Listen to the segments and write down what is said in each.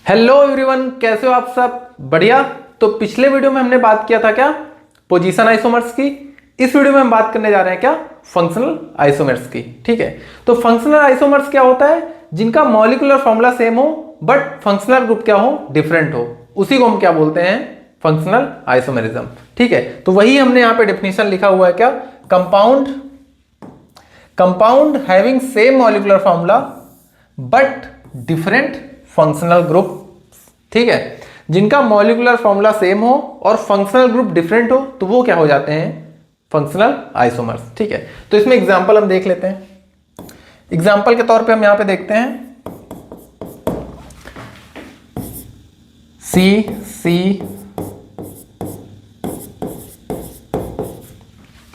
Hello everyone, कैसे हो आप सब? बढ़िया। तो पिछले वीडियो में हमने बात किया था क्या, पोजीशन आइसोमर्स की। इस वीडियो में हम बात करने जा रहे हैं क्या, फंक्शनल आइसोमर्स की। ठीक है, तो फंक्शनल आइसोमर्स क्या होता है? जिनका मॉलिक्यूलर फॉर्मूला सेम हो बट फंक्शनल ग्रुप क्या हो, डिफरेंट हो, उसी को हम क्या बोलते हैं, फंक्शनल आइसोमेरिज्म। ठीक है, तो वही हमने यहां पे डेफिनेशन लिखा हुआ है क्या, compound having same molecular formula but different functional group. ठीक है, जिनका मॉलिक्यूलर फॉर्मूला सेम हो और फंक्शनल ग्रुप डिफरेंट हो तो वो क्या हो जाते हैं, फंक्शनल आइसोमर्स। ठीक है, तो इसमें एग्जांपल हम देख लेते हैं। एग्जांपल के तौर पे हम यहां पे देखते हैं सी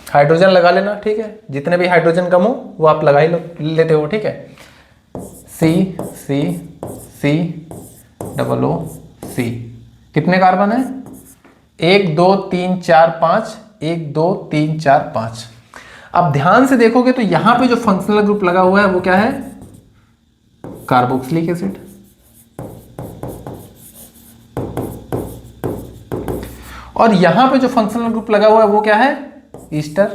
हाइड्रोजन लगा लेना। ठीक है, जितने भी हाइड्रोजन कम हो वो आप लगा ही लेते हो। ठीक है, सी डबल ओ सी, कितने कार्बन है, 1 2 3 4 5, 1 2 3 4 5। अब ध्यान से देखोगे तो यहां पे जो फंक्शनल ग्रुप लगा हुआ है वो क्या है, कार्बोक्सिलिक एसिड। और यहां पे जो फंक्शनल ग्रुप लगा हुआ है वो क्या है, ईस्टर।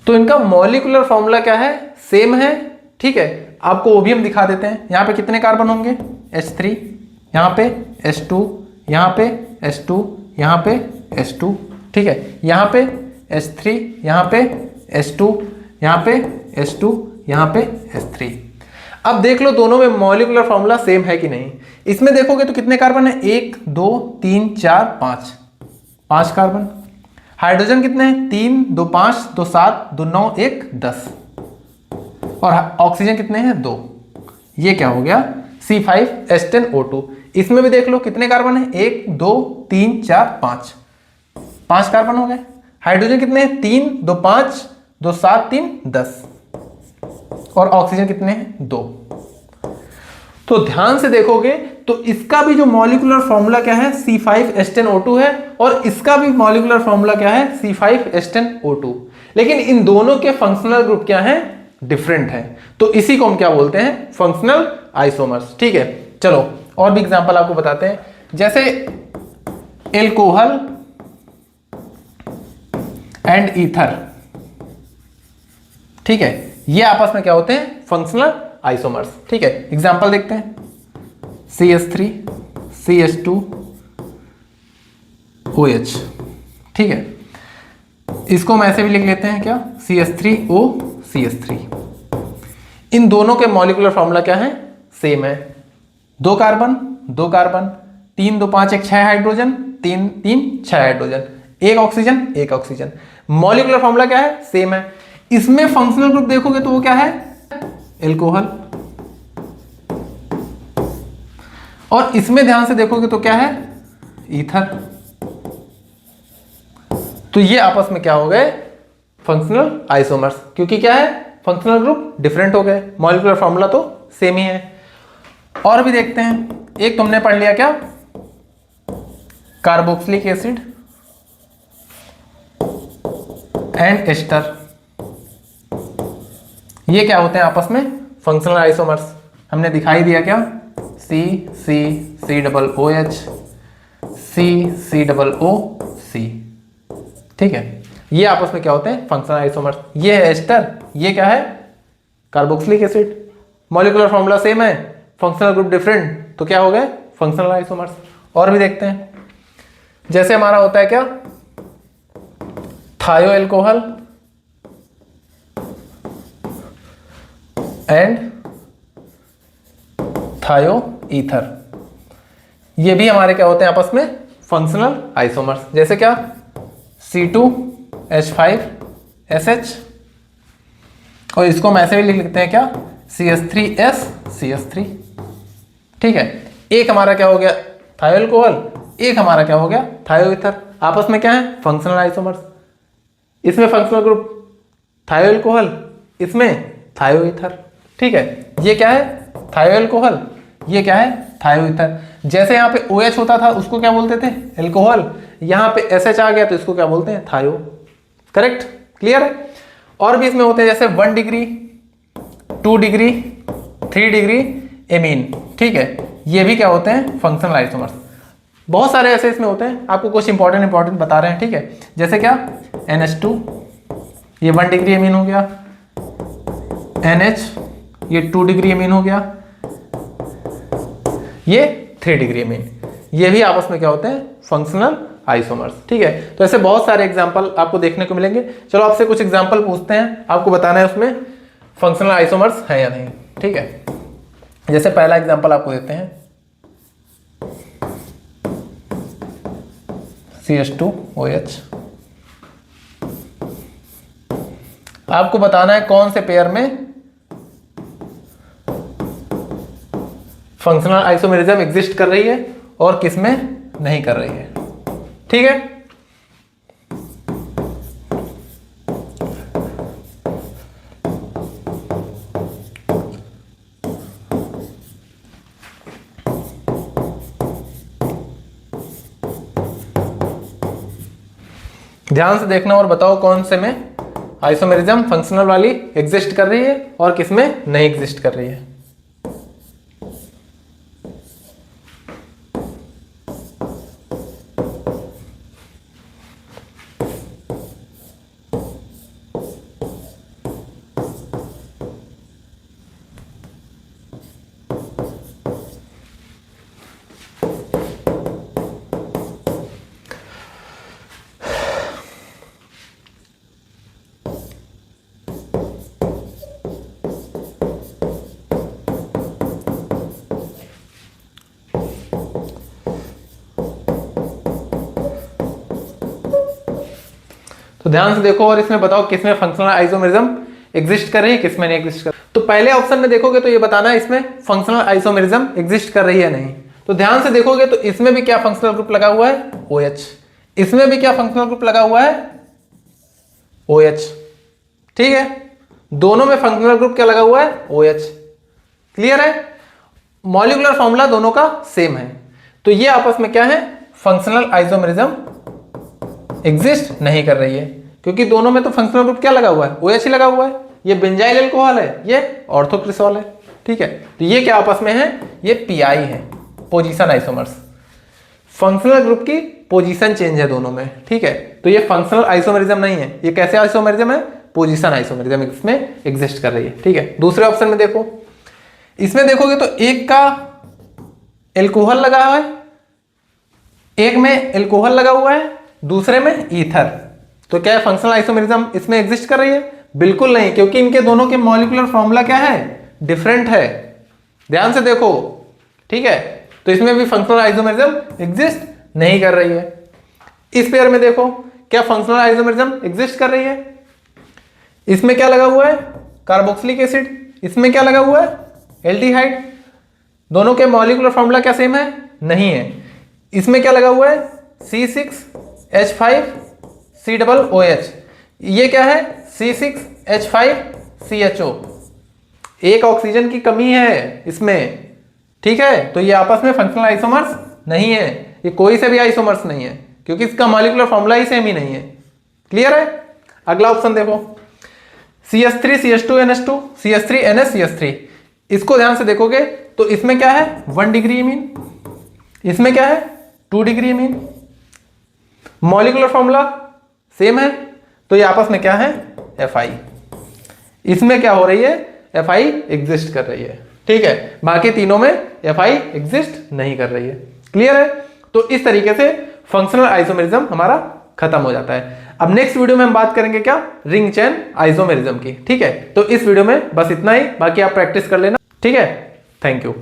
तो इनका मॉलिक्यूलर फॉर्मूला क्या है, सेम है। ठीक है, आपको वो भी हम दिखा देते हैं। यहां पे कितने कार्बन होंगे, H3, यहां पे H2, यहां पे H2, यहां पे H2। ठीक है, यहां पे H3, यहां पे H2, यहां पे H2, यहां पे H3। अब देख लो दोनों में मॉलिक्यूलर फॉर्मूला सेम है कि नहीं। इसमें देखोगे तो कितने कार्बन है, 1 2 3 4 5, 5 कार्बन। हाइड्रोजन कितने हैं, 3 2 5 2 7 2 9 1 10। और ऑक्सीजन कितने हैं, 2। ये क्या हो गया, C5H10O2। इसमें भी देख लो कितने कार्बन है, 1 2 3 4 5, 5 कार्बन हो गए। हाइड्रोजन कितने हैं, 3 2 5 2 7 3 10। और ऑक्सीजन कितने हैं, 2। तो ध्यान से देखोगे तो इसका भी जो मॉलिक्यूलर फॉर्मूला क्या है, C5H10O2 है, और इसका भी मॉलिक्यूलर फॉर्मूला क्या है, C5H10O2। लेकिन इन दोनों के फंक्शनल ग्रुप क्या है, डिफरेंट है। तो इसी को हम क्या बोलते हैं, फंक्शनल आइसोमर्स। ठीक है, चलो और भी एग्जांपल आपको बताते हैं। जैसे एल्कोहल एंड ईथर। ठीक है, ये आपस में क्या होते हैं, फंक्शनल आइसोमर्स। ठीक है, एग्जांपल देखते हैं, CH3 CH2 OH। ठीक है, इसको हम ऐसे भी लिख लेते हैं क्या, CH3O CH3। इन दोनों के मॉलिक्यूलर फॉर्मूला क्या है, सेम है। 2 carbon 2 carbon, 3 2 5 1 6 hydrogen, 3 3 6 hydrogen, 1 oxygen 1 oxygen. Molecular formula क्या है, सेम है। इसमें फंक्शनल ग्रुप देखोगे तो वो क्या है, एल्कोहल। और इसमें ध्यान से देखोगे तो क्या है, ईथर। तो ये आपस में क्या हो गए, फंक्शनल आइसोमर्स, क्योंकि क्या है, फंक्शनल ग्रुप डिफरेंट हो गए, मॉलिक्यूलर फॉर्मूला तो सेम ही है। और भी देखते हैं, एक तुमने पढ़ लिया क्या, कार्बोक्सिलिक एसिड एंड एस्टर। ये क्या होते हैं आपस में, फंक्शनल आइसोमर्स। हमने दिखाई दिया क्या, C double OH C double O C। ठीक है, ये आपस में क्या होते हैं, फंक्शनल आइसोमर्स। ये है एस्टर, ये क्या है, carboxylic acid. Molecular formula same है, फंक्शनल ग्रुप डिफरेंट, तो क्या हो गए, फंक्शनल आइसोमर्स। और भी देखते हैं, जैसे हमारा होता है क्या, थायो एल्कोहल एंड थायो ईथर। ये भी हमारे क्या होते हैं आपस में, फंक्शनल आइसोमर्स। जैसे क्या, C2H5SH, और इसको हम ऐसे भी लिख लेते हैं क्या, CH3S CH3। ठीक है, एक हमारा क्या हो गया, थायो एल्कोहल, एक हमारा क्या हो गया, थायो ईथर। आपस में क्या है, फंक्शनल आइसोमर्स। इसमें फंक्शनल ग्रुप थायो एल्कोहल, इसमें थायो ईथर। ठीक है, ये क्या है, थायो एल्कोहल, ये क्या है, थायो ईथर। जैसे यहाँ पे OH होता था उसको क्या बोलते थे, एल्कोहल। यहाँ पे SH आ गया तो इसको क्या बोलते हैं, थायो। करेक्ट, क्लियर है। और भी इसमें होते हैं जैसे 1 डिग्री, 2 डिग्री, 3 डिग्री, एमीन, ठीक है, ये भी क्या होते हैं, फंक्शनल आइसोमर्स। बहुत सारे ऐसे इसमें होते हैं, आपको कुछ इंपॉर्टेंट बता रहे हैं, ठीक है। जैसे क्या, NH2 ये 1 डिग्री एमीन हो गया, NH ये 2 डिग्री एमीन हो गया, ये 3 डिग्री एमीन, ये भी आपस में क्या होते हैं, फंक्शनल आइसोमर्स, ठीक है। तो ऐसे बहुत सारे एग्जांपल आपको देखने को मिलेंगे। चलो आपसे कुछ एग्जांपल पूछते हैं, आपको बताना है उसमें फंक्शनल आइसोमर्स है या नहीं, ठीक है। जैसे पहला एग्जांपल आपको देते हैं, CH2OH। आपको बताना है कौन से पेयर में फंक्शनल आइसोमेरिज्म एग्जिस्ट कर रही है और किस में नहीं कर रही है, ठीक है। ध्यान से देखना और बताओ कौन से में आइसोमेरिज्म फंक्शनल वाली एग्जिस्ट कर रही है और किस में नहीं एग्जिस्ट कर रही है। तो ध्यान से देखो और इसमें बताओ किसमें फंक्शनल आइसोमेरिज्म एग्जिस्ट कर रही है, किसमें नहीं एग्जिस्ट कर। तो पहले ऑप्शन में देखोगे तो ये बताना है इसमें फंक्शनल आइसोमेरिज्म एग्जिस्ट कर रही है नहीं। तो ध्यान से देखोगे तो इसमें भी क्या फंक्शनल ग्रुप लगा हुआ है, OH। इसमें भी क्या फंक्शनल ग्रुप लगा हुआ है, OH, ठीक है। दोनों में फंक्शनल ग्रुप क्या लगा हुआ है, OH। क्लियर है, मॉलिक्यूलर फॉर्मूला दोनों का सेम है। तो ये आपस में क्या है, फंक्शनल आइसोमेरिज्म एग्जिस्ट नहीं कर रही है, क्योंकि दोनों में तो फंक्शनल ग्रुप क्या लगा हुआ है, OH ही लगा हुआ है। ये बेंजाइल अल्कोहल है, ये ऑर्थोक्रिसॉल है, ठीक है। तो ये क्या आपस में है, ये PI है, पोजीशन आइसोमर्स। फंक्शनल ग्रुप की पोजीशन चेंज है दोनों में, ठीक है। तो ये फंक्शनल आइसोमेरिज्म नहीं है, ये कैसे आइसोमेरिज्म है, पोजीशन आइसोमेरिज्म इसमें एग्जिस्ट कर रही है, ठीक है। दूसरे ऑप्शन में देखो, इसमें देखोगे तो एक का एल्कोहल लगा हुआ है, एक में एल्कोहल लगा हुआ है, दूसरे में ईथर। तो क्या है, फंक्शनल आइसोमेरिज्म इसमें एग्जिस्ट कर रही है, बिल्कुल नहीं, क्योंकि इनके दोनों के मॉलिक्यूलर फॉर्मूला क्या है, डिफरेंट है। ध्यान से देखो, ठीक है। तो इसमें भी फंक्शनल आइसोमेरिज्म एग्जिस्ट नहीं कर रही है। इस पेयर में देखो, क्या फंक्शनल आइसोमेरिज्म एग्जिस्ट कर रही है। इसमें क्या लगा हुआ है, कार्बोक्सिलिक एसिड, इसमें क्या लगा हुआ है, एल्डिहाइड। दोनों के मॉलिक्यूलर फॉर्मूला क्या सेम है, नहीं है। इसमें क्या लगा हुआ है, C6H5COOH। ये क्या है, C6H5CHO। एक ऑक्सीजन की कमी है इसमें, ठीक है। तो ये आपस में फंक्शनल आइसोमर्स नहीं है, ये कोई से भी आइसोमर्स नहीं है, क्योंकि इसका मॉलिक्यूलर फॉर्मूला ही सेम ही नहीं है। क्लियर है। अगला ऑप्शन देखो, CH3CH2NH2 CH3NH CH3। इसको ध्यान से देखोगे तो इसमें क्या है, 1 डिग्री एमीन, इसमें क्या है, 2 degree amine. Molecular formula same है, तो ये आपस में क्या है, Fi। इसमें क्या हो रही है, Fi एग्जिस्ट कर रही है, ठीक है। बाकी तीनों में Fi एग्जिस्ट नहीं कर रही है। क्लियर है। तो इस तरीके से फंक्शनल आइसोमेरिज्म हमारा खत्म हो जाता है। अब नेक्स्ट वीडियो में हम बात करेंगे क्या, रिंग चेन आइसोमेरिज्म की, ठीक है। तो इस वीडियो में बस इतना ही, बाकी आप प्रैक्टिस कर लेना, ठीक है। Thank you.